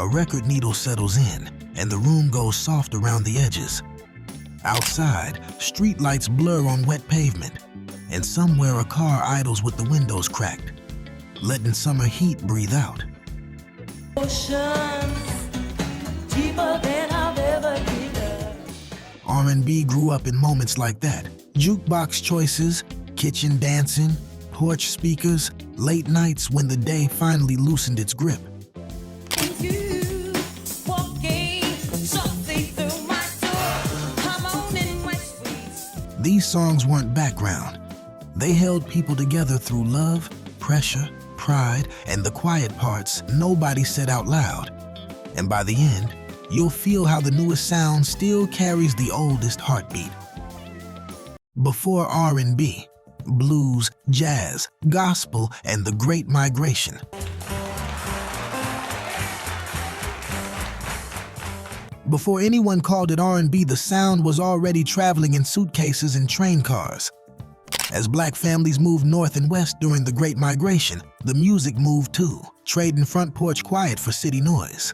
a record needle settles in, and the room goes soft around the edges. Outside, streetlights blur on wet pavement, and somewhere a car idles with the windows cracked, letting summer heat breathe out. R&B grew up in moments like that. Jukebox choices, kitchen dancing, porch speakers, late nights when the day finally loosened its grip. These songs weren't background. They held people together through love, pressure, pride, and the quiet parts nobody said out loud. And by the end, you'll feel how the newest sound still carries the oldest heartbeat. Before R&B, blues, jazz, gospel, and the Great Migration. Before anyone called it R&B, the sound was already traveling in suitcases and train cars. As black families moved north and west during the Great Migration, the music moved too, trading front porch quiet for city noise.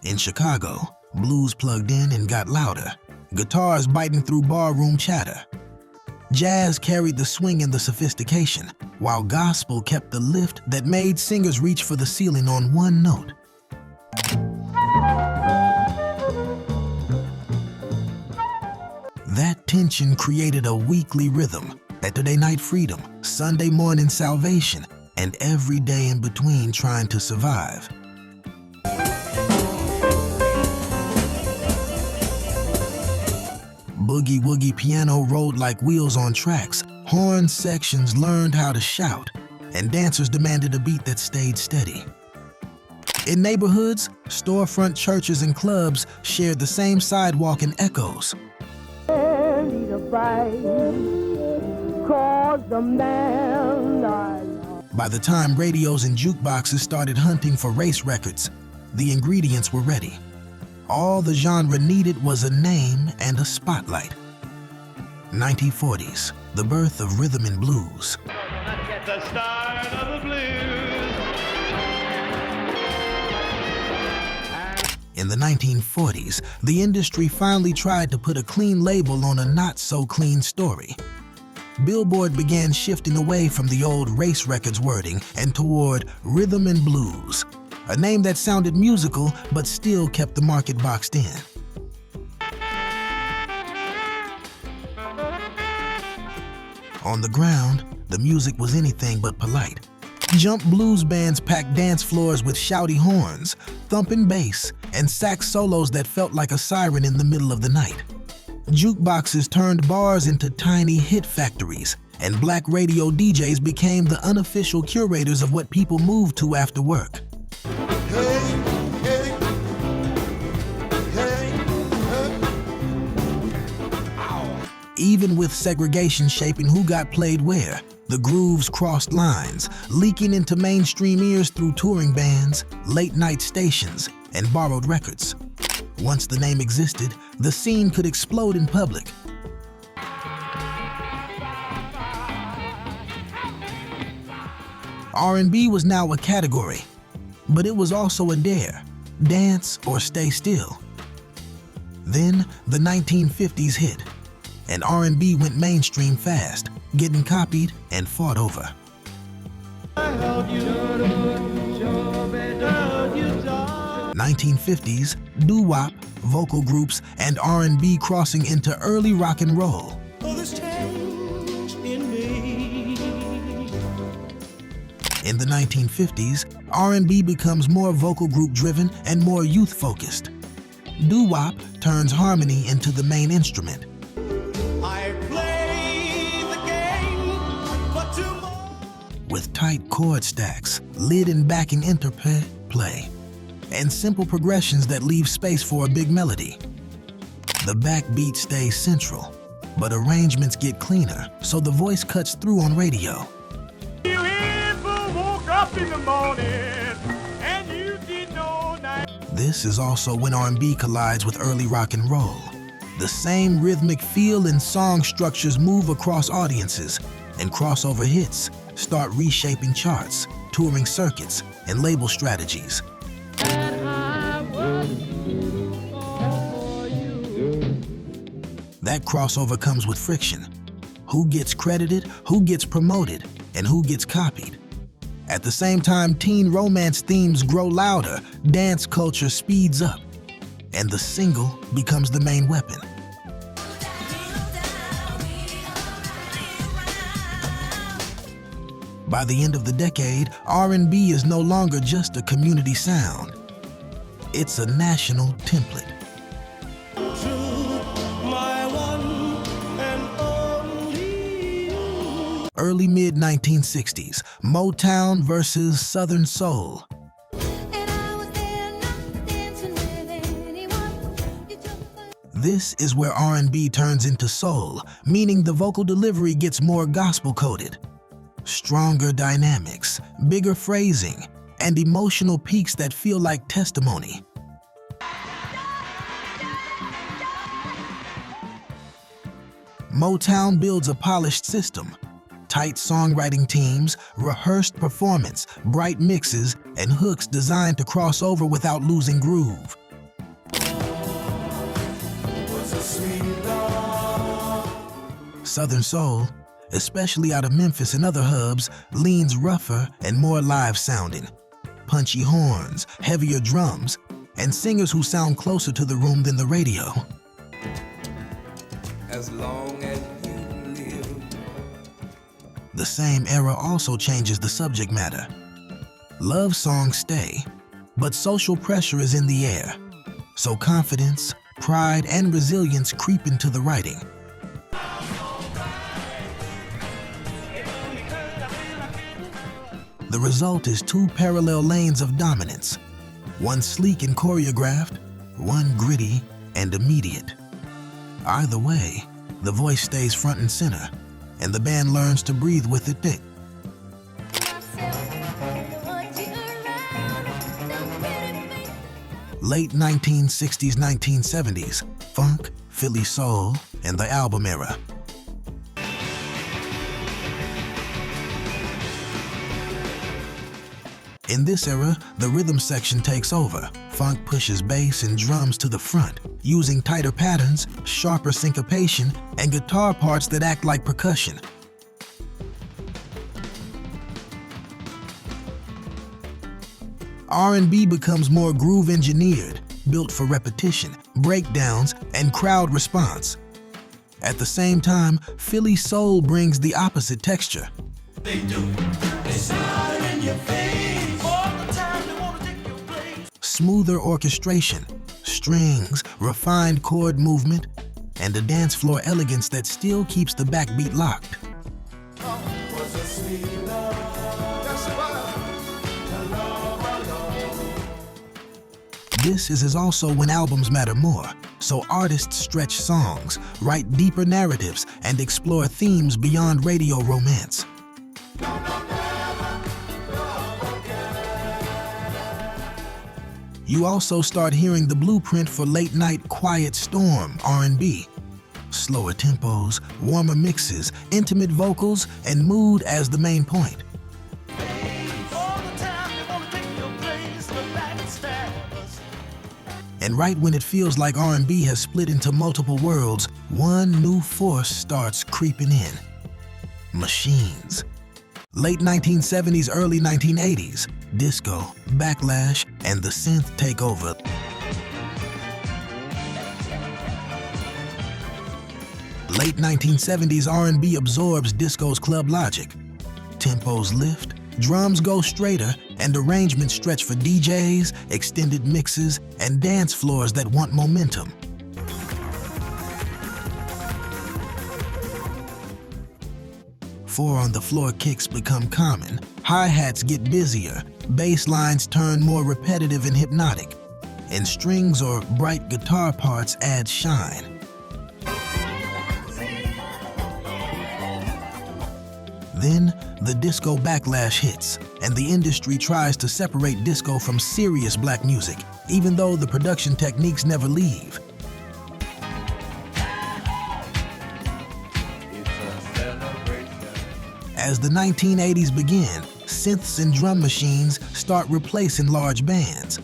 In Chicago, blues plugged in and got louder, guitars biting through barroom chatter. Jazz carried the swing and the sophistication, while gospel kept the lift that made singers reach for the ceiling on one note. That tension created a weekly rhythm: Saturday night freedom, Sunday morning salvation, and every day in between trying to survive. Boogie-woogie piano rolled like wheels on tracks, horn sections learned how to shout, and dancers demanded a beat that stayed steady. In neighborhoods, storefront churches and clubs shared the same sidewalk and echoes. By the time radios and jukeboxes started hunting for race records, the ingredients were ready. All the genre needed was a name and a spotlight. 1940s, the birth of rhythm and blues. At the start of the blues. In the 1940s, the industry finally tried to put a clean label on a not-so-clean story. Billboard began shifting away from the old race records wording and toward rhythm and blues, a name that sounded musical but still kept the market boxed in. On the ground, the music was anything but polite. Jump blues bands packed dance floors with shouty horns, thumping bass, and sax solos that felt like a siren in the middle of the night. Jukeboxes turned bars into tiny hit factories, and black radio DJs became the unofficial curators of what people moved to after work. Even with segregation shaping who got played where, the grooves crossed lines, leaking into mainstream ears through touring bands, late-night stations, and borrowed records. Once the name existed, the scene could explode in public. R&B was now a category, but it was also a dare: dance or stay still. Then the 1950s hit, and R&B went mainstream fast, getting copied and fought over. 1950s, doo-wop, vocal groups, and R&B crossing into early rock and roll. In the 1950s, R&B becomes more vocal group driven and more youth focused. Doo-wop turns harmony into the main instrument. With tight chord stacks, lid and backing interplay, and simple progressions that leave space for a big melody. The backbeat stays central, but arrangements get cleaner, so the voice cuts through on radio. This is also when R&B collides with early rock and roll. The same rhythmic feel and song structures move across audiences, and crossover hits start reshaping charts, touring circuits, and label strategies. That crossover comes with friction. Who gets credited, who gets promoted, and who gets copied. At the same time teen romance themes grow louder, dance culture speeds up, and the single becomes the main weapon. By the end of the decade, R&B is no longer just a community sound. It's a national template. Early mid-1960s, Motown versus Southern Soul. This is where R&B turns into soul, meaning the vocal delivery gets more gospel-coded. Stronger dynamics, bigger phrasing, and emotional peaks that feel like testimony. Motown builds a polished system. Tight songwriting teams, rehearsed performance, bright mixes, and hooks designed to cross over without losing groove. Southern Soul, especially out of Memphis and other hubs, leans rougher and more live sounding. Punchy horns, heavier drums, and singers who sound closer to the room than the radio. As long as you live. The same era also changes the subject matter. Love songs stay, but social pressure is in the air. So confidence, pride, and resilience creep into the writing. The result is two parallel lanes of dominance. One sleek and choreographed, one gritty and immediate. Either way, the voice stays front and center, and the band learns to breathe with it thick. Late 1960s, 1970s, funk, Philly soul, and the album era. In this era, the rhythm section takes over. Funk pushes bass and drums to the front, using tighter patterns, sharper syncopation, and guitar parts that act like percussion. R&B becomes more groove-engineered, built for repetition, breakdowns, and crowd response. At the same time, Philly soul brings the opposite texture. They do. They smile in your face. All the time they want to take your place. Smoother orchestration, strings, refined chord movement, and a dance floor elegance that still keeps the backbeat locked. This is also when albums matter more, so artists stretch songs, write deeper narratives, and explore themes beyond radio romance. You also start hearing the blueprint for late-night quiet storm R&B. Slower tempos, warmer mixes, intimate vocals, and mood as the main point. And right when it feels like R&B has split into multiple worlds, one new force starts creeping in. Machines. Late 1970s, early 1980s, disco, Backlash, and the Synth Takeover. Late 1970s R&B absorbs disco's club logic. Tempos lift, drums go straighter, and arrangements stretch for DJs, extended mixes, and dance floors that want momentum. Four-on-the-floor kicks become common, hi-hats get busier, bass lines turn more repetitive and hypnotic, and strings or bright guitar parts add shine. Then, the disco backlash hits, and the industry tries to separate disco from serious black music, even though the production techniques never leave. As the 1980s begin, synths and drum machines start replacing large bands.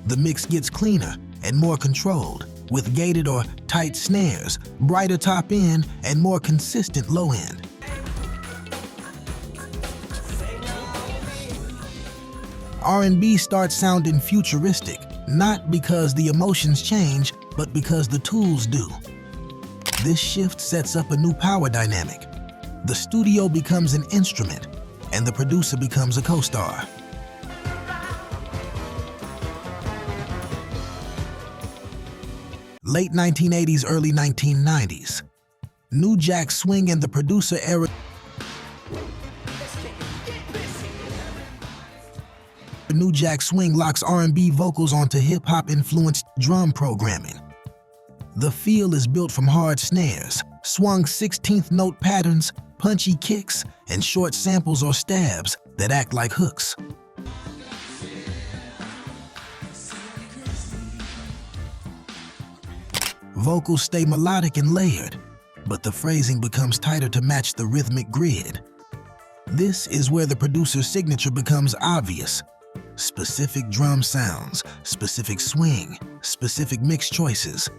The mix gets cleaner and more controlled, with gated or tight snares, brighter top end, and more consistent low end. R&B starts sounding futuristic, not because the emotions change, but because the tools do. This shift sets up a new power dynamic. The studio becomes an instrument, and the producer becomes a co-star. Late 1980s, early 1990s. New Jack Swing and the producer era. New Jack Swing locks R&B vocals onto hip-hop influenced drum programming. The feel is built from hard snares, swung 16th note patterns, punchy kicks, and short samples or stabs that act like hooks. Vocals stay melodic and layered, but the phrasing becomes tighter to match the rhythmic grid. This is where the producer's signature becomes obvious. Specific drum sounds, specific swing, specific mix choices.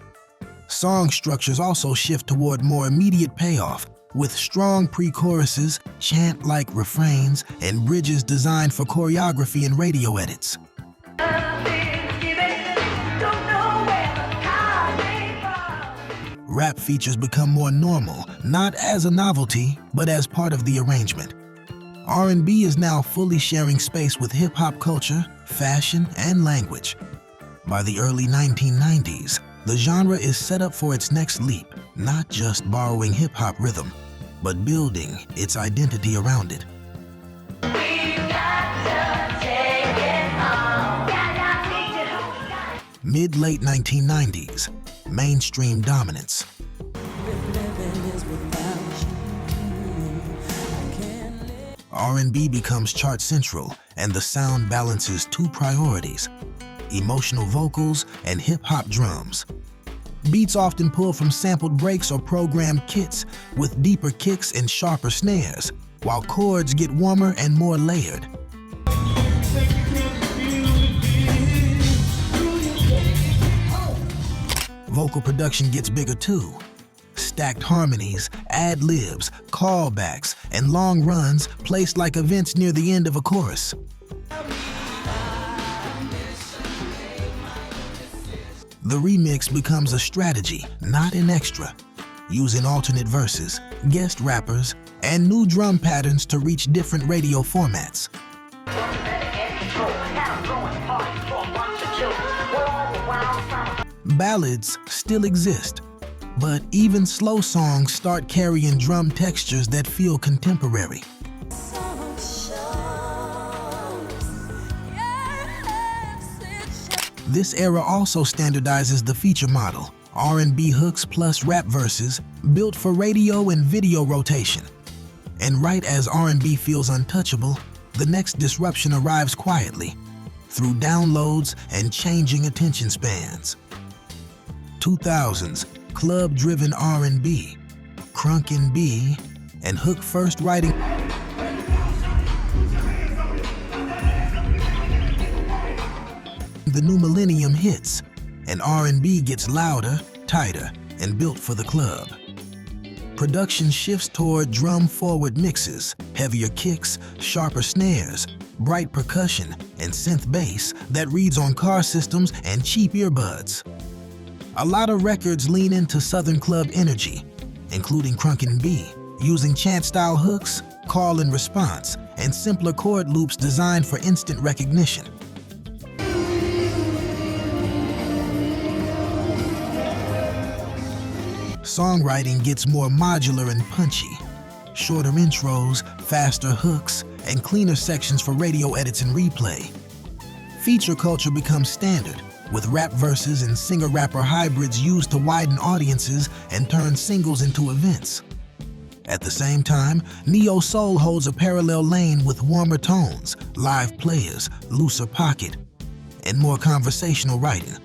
Song structures also shift toward more immediate payoff, with strong pre-choruses, chant-like refrains, and bridges designed for choreography and radio edits. Rap features become more normal, not as a novelty, but as part of the arrangement. R&B is now fully sharing space with hip-hop culture, fashion, and language. By the early 1990s, the genre is set up for its next leap, not just borrowing hip-hop rhythm, but building its identity around it. Mid-late 1990s, mainstream dominance. R&B becomes chart central, and the sound balances two priorities: emotional vocals and hip-hop drums. Beats often pull from sampled breaks or programmed kits with deeper kicks and sharper snares, while chords get warmer and more layered. Vocal production gets bigger too. Stacked harmonies, ad-libs, callbacks, and long runs placed like events near the end of a chorus. The remix becomes a strategy, not an extra, using alternate verses, guest rappers, and new drum patterns to reach different radio formats. Ballads still exist, but even slow songs start carrying drum textures that feel contemporary. This era also standardizes the feature model, R&B hooks plus rap verses, built for radio and video rotation. And right as R&B feels untouchable, the next disruption arrives quietly, through downloads and changing attention spans. 2000s, club-driven R&B, Crunk&B, and hook-first writing. The new millennium hits, and R&B gets louder, tighter, and built for the club. Production shifts toward drum-forward mixes, heavier kicks, sharper snares, bright percussion, and synth bass that reads on car systems and cheap earbuds. A lot of records lean into Southern club energy, including Crunk&B, using chant-style hooks, call and response, and simpler chord loops designed for instant recognition. Songwriting gets more modular and punchy. Shorter intros, faster hooks, and cleaner sections for radio edits and replay. Feature culture becomes standard, with rap verses and singer-rapper hybrids used to widen audiences and turn singles into events. At the same time, neo-soul holds a parallel lane with warmer tones, live players, looser pocket, and more conversational writing.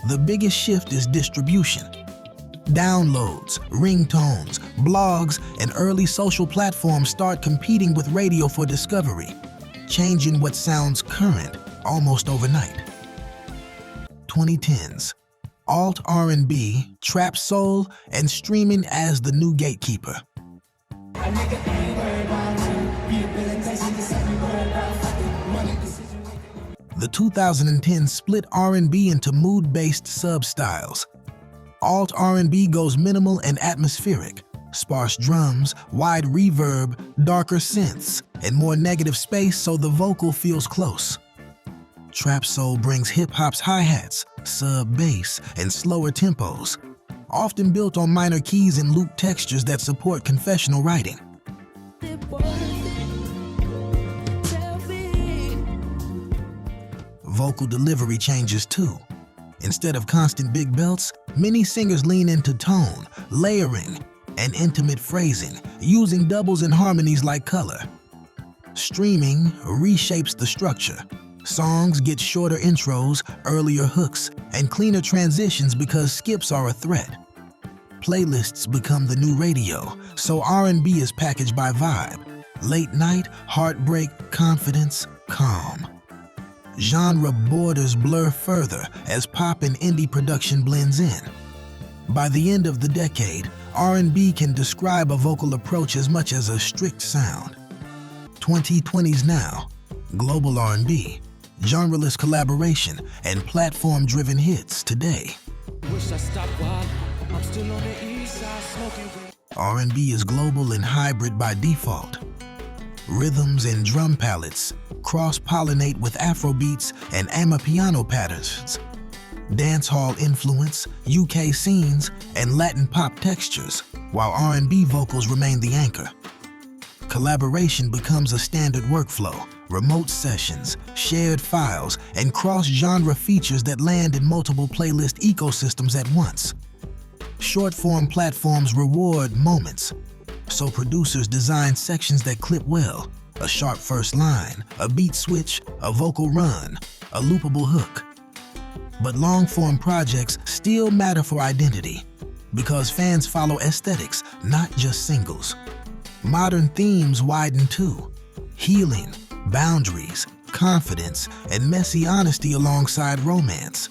The biggest shift is distribution. Downloads, ringtones, blogs, and early social platforms start competing with radio for discovery, changing what sounds current almost overnight. 2010s. Alt-R&B, trap soul, and streaming as the new gatekeeper. The 2010s split R&B into mood-based sub-styles. Alt-R&B goes minimal and atmospheric, sparse drums, wide reverb, darker synths, and more negative space so the vocal feels close. Trap soul brings hip-hop's hi-hats, sub-bass, and slower tempos, often built on minor keys and loop textures that support confessional writing. Vocal delivery changes too. Instead of constant big belts, many singers lean into tone, layering, and intimate phrasing, using doubles and harmonies like color. Streaming reshapes the structure. Songs get shorter intros, earlier hooks, and cleaner transitions because skips are a threat. Playlists become the new radio, so R&B is packaged by vibe. Late night, heartbreak, confidence, calm. Genre borders blur further as pop and indie production blends in. By the end of the decade, R&B can describe a vocal approach as much as a strict sound. 2020s now, global R&B, genreless collaboration, and platform-driven hits today. R&B is global and hybrid by default. Rhythms and drum palettes cross-pollinate with Afrobeats and Amapiano patterns. Dancehall influence, UK scenes, and Latin pop textures, while R&B vocals remain the anchor. Collaboration becomes a standard workflow, remote sessions, shared files, and cross-genre features that land in multiple playlist ecosystems at once. Short-form platforms reward moments, so producers design sections that clip well, a sharp first line, a beat switch, a vocal run, a loopable hook. But long-form projects still matter for identity, because fans follow aesthetics, not just singles. Modern themes widen too: healing, boundaries, confidence, and messy honesty alongside romance.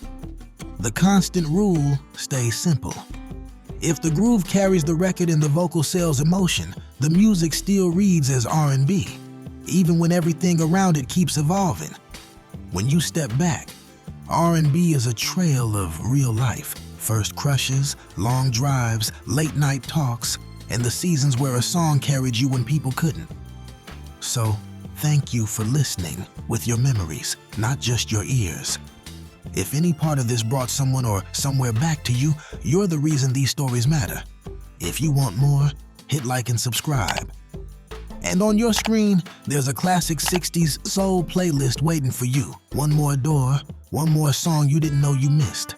The constant rule stays simple. If the groove carries the record and the vocal sells emotion, the music still reads as R&B, even when everything around it keeps evolving. When you step back, R&B is a trail of real life. First crushes, long drives, late night talks, and the seasons where a song carried you when people couldn't. So, thank you for listening with your memories, not just your ears. If any part of this brought someone or somewhere back to you, you're the reason these stories matter. If you want more, hit like and subscribe. And on your screen, there's a classic 60s soul playlist waiting for you. One more door, one more song you didn't know you missed.